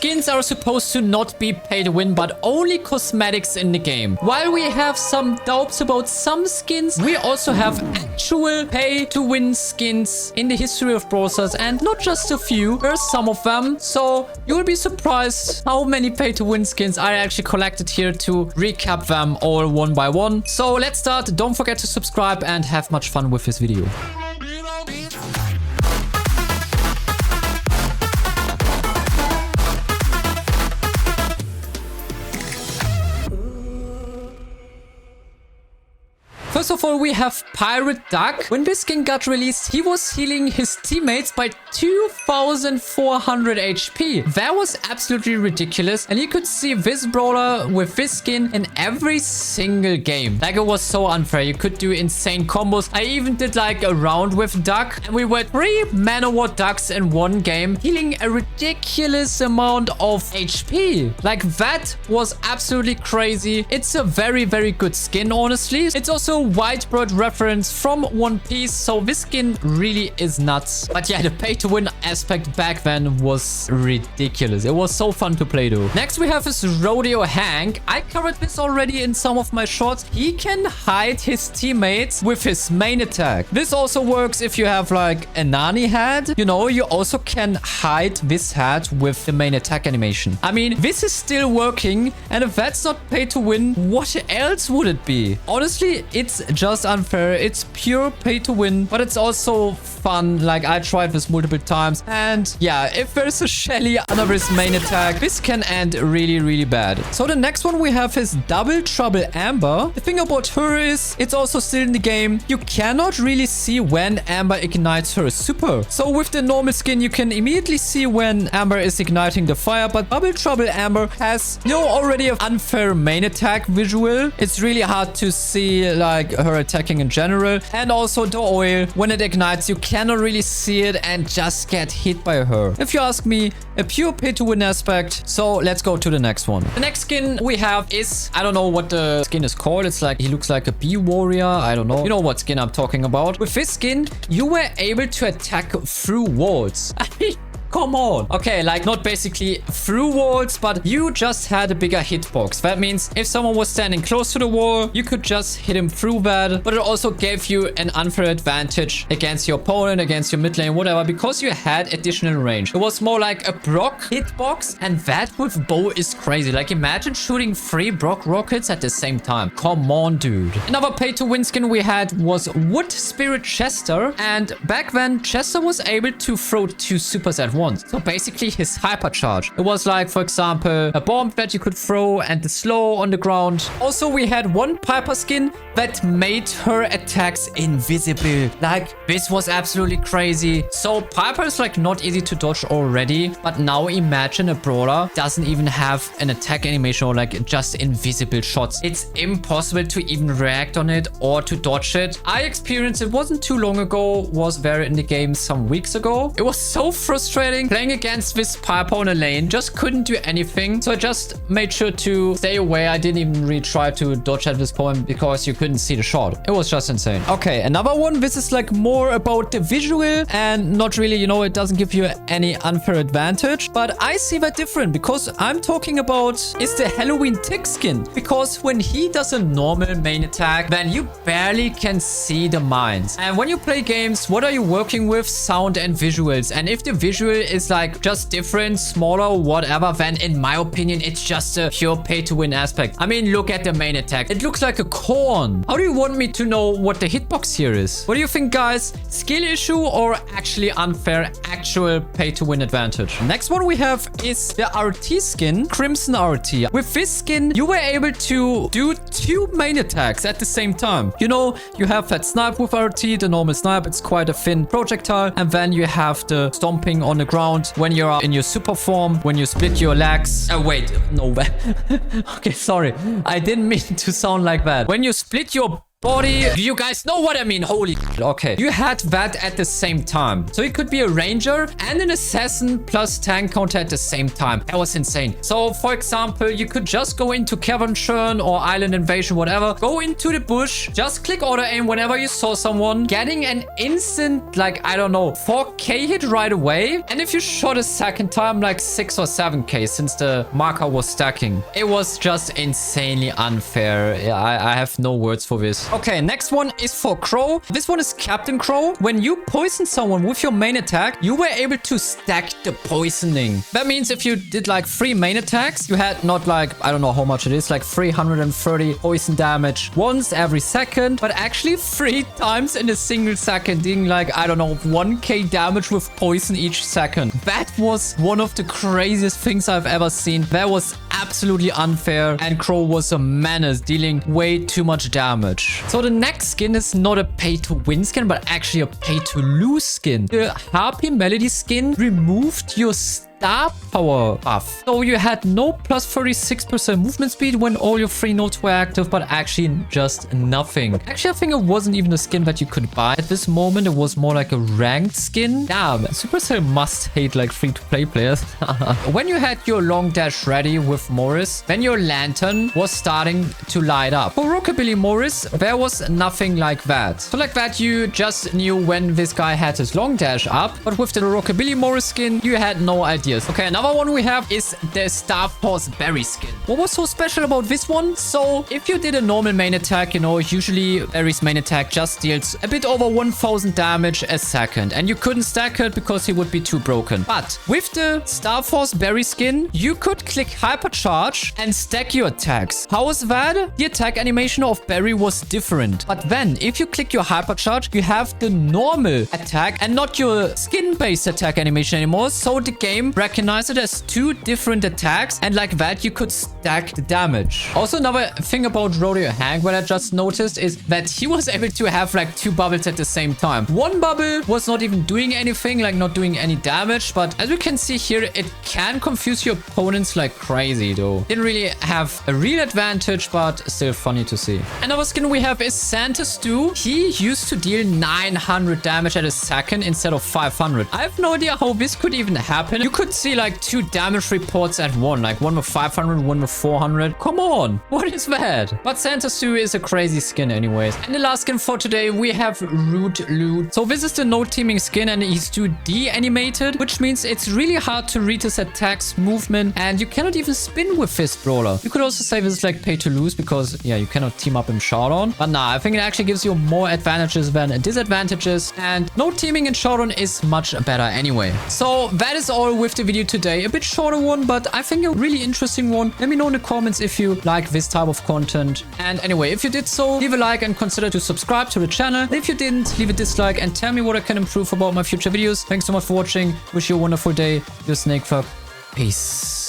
skins are supposed to not be pay to win, but only cosmetics in the game. While we have some doubts about some skins, we also have actual pay to win skins in the history of Brawl Stars, and not just a few. There's some of them. So you will be surprised how many pay to win skins I actually collected here to recap them all one by one. So let's start. Don't forget to subscribe and have much fun with this video. First of all, we have Pirate Duck. When this skin got released, he was healing his teammates by 2,400 HP. That was absolutely ridiculous. And you could see this brawler with this skin in every single game. Like, it was so unfair. You could do insane combos. I even did like a round with Duck. And we were 3 man-o-war ducks in one game, healing a ridiculous amount of HP. Like, that was absolutely crazy. It's a very, very good skin, honestly. It's also Whitebird reference from One Piece, so this skin really is nuts. But yeah, the pay to win aspect back then was ridiculous. It was so fun to play though. Next we have this Rodeo Hank. I covered this already in some of my shorts. He can hide his teammates with his main attack. This also works if you have like a Nani hat. You know, you also can hide this hat with the main attack animation. I mean, this is still working, and if that's not pay to win, what else would it be? Honestly, it's just unfair. It's pure pay to win, but it's also fun. Like, I tried this multiple times, and yeah, if there's a Shelly under his main attack, this can end really, really bad. So the next one we have is Double Trouble Amber. The thing about her is it's also still in the game. You cannot really see when Amber ignites her super. So with the normal skin, you can immediately see when Amber is igniting the fire, but Double Trouble Amber has, you know, already an unfair main attack visual. It's really hard to see like her attacking in general, and also the oil, when it ignites, you cannot really see it and just get hit by her. If you ask me, a pure pay to win aspect. So let's go to the next one. The next skin we have is, I don't know what the skin is called. It's like, he looks like a bee warrior. I don't know. You know what skin I'm talking about. With this skin, you were able to attack through walls. I mean, come on. Okay, like not basically through walls, but you just had a bigger hitbox. That means if someone was standing close to the wall, you could just hit him through that. But it also gave you an unfair advantage against your opponent, against your mid lane, whatever, because you had additional range. It was more like a Brock hitbox, and that with bow is crazy. Like, imagine shooting 3 Brock rockets at the same time. Come on, dude. Another pay to win skin we had was Wood Spirit Chester, and back then Chester was able to throw 2 supers at once. So basically his hypercharge. It was like, for example, a bomb that you could throw and the slow on the ground. Also, we had one Piper skin that made her attacks invisible. Like, this was absolutely crazy. So Piper is like not easy to dodge already, but now imagine a brawler doesn't even have an attack animation or like just invisible shots. It's impossible to even react on it or to dodge it. I experienced it wasn't too long ago, was there in the game some weeks ago. It was so frustrating playing against this Piper on a lane. Just couldn't do anything. So I just made sure to stay away. I didn't even really try to dodge at this point because you couldn't see the shot. It was just insane. Okay, another one. This is like more about the visual and not really, you know, it doesn't give you any unfair advantage. But I see that different because I'm talking about is the Halloween tick skin. Because when he does a normal main attack, then you barely can see the mines. And when you play games, what are you working with? Sound and visuals. And if the visual is like just different, smaller, whatever, then in my opinion, it's just a pure pay to win aspect. I mean, look at the main attack. It looks like a corn. How do you want me to know what the hitbox here is? What do you think, guys? Skill issue or actually unfair, actual pay to win advantage? Next one we have is the RT skin, Crimson RT. With this skin, you were able to do 2 main attacks at the same time. You know, you have that snipe with RT, the normal snipe. It's quite a thin projectile. And then you have the stomping on the ground when you're in your super form, when you split your legs. Oh, wait. No. Okay, sorry. I didn't mean to sound like that. When you split your 40. Do you guys know what I mean? Holy shit. Okay. You had that at the same time. So it could be a ranger and an assassin plus tank counter at the same time. That was insane. So for example, you could just go into cavern churn or island invasion, whatever. Go into the bush. Just click auto aim whenever you saw someone. Getting an instant, like, I don't know, 4k hit right away. And if you shot a second time, like 6 or 7k since the marker was stacking. It was just insanely unfair. Yeah, I have no words for this. Okay, next one is for Crow. This one is Captain Crow. When you poison someone with your main attack, you were able to stack the poisoning. That means if you did like 3 main attacks, you had not like, I don't know how much it is, like 330 poison damage once every second, but actually 3 times in a single second, doing like, I don't know, 1k damage with poison each second. That was one of the craziest things I've ever seen. That was absolutely unfair, and Crow was a menace, dealing way too much damage. So the next skin is not a pay-to-win skin, but actually a pay-to-lose skin. The Harpy Melody skin removed your star power buff. So you had no plus 36% movement speed when all your 3 nodes were active, but actually just nothing. Actually, I think it wasn't even a skin that you could buy at this moment. It was more like a ranked skin. Damn, Supercell must hate like free-to-play players. When you had your long dash ready with Morris, then your lantern was starting to light up. For Rockabilly Morris, there was nothing like that. So like that, you just knew when this guy had his long dash up, but with the Rockabilly Morris skin, you had no idea. Okay, another one we have is the Star Force Berry skin. What was so special about this one? So if you did a normal main attack, you know, usually Berry's main attack just deals a bit over 1000 damage a second, and you couldn't stack it because he would be too broken. But with the Star Force Berry skin, you could click hypercharge and stack your attacks. How was that? The attack animation of Berry was different. But then if you click your hypercharge, you have the normal attack and not your skin-based attack animation anymore. So the game recognize it as 2 different attacks, and like that you could stack the damage. Also, another thing about Rodeo Hank what I just noticed is that he was able to have like 2 bubbles at the same time. One bubble was not even doing anything, like not doing any damage, but as you can see here, it can confuse your opponents like crazy though. Didn't really have a real advantage, but still funny to see. Another skin we have is Santa Stew. He used to deal 900 damage at a second instead of 500. I have no idea how this could even happen. You could see like 2 damage reports at one, like one with 500, one with 400. Come on, what is that? But Santa Stew is a crazy skin anyways. And the last skin for today, we have Root Loot. So this is the no teaming skin, and he's 2D animated, which means it's really hard to read his attacks, movement, and you cannot even spin with this brawler. You could also say this is like pay to lose because, yeah, you cannot team up in Showdown. But nah, I think it actually gives you more advantages than disadvantages, and no teaming in Showdown is much better anyway. So that is all with the video today. A bit shorter one, but I think a really interesting one. Let me know in the comments if you like this type of content. And anyway, if you did so, leave a like and consider to subscribe to the channel. And if you didn't, leave a dislike and tell me what I can improve about my future videos. Thanks so much for watching. Wish you a wonderful day. Your SnakeThug. Peace.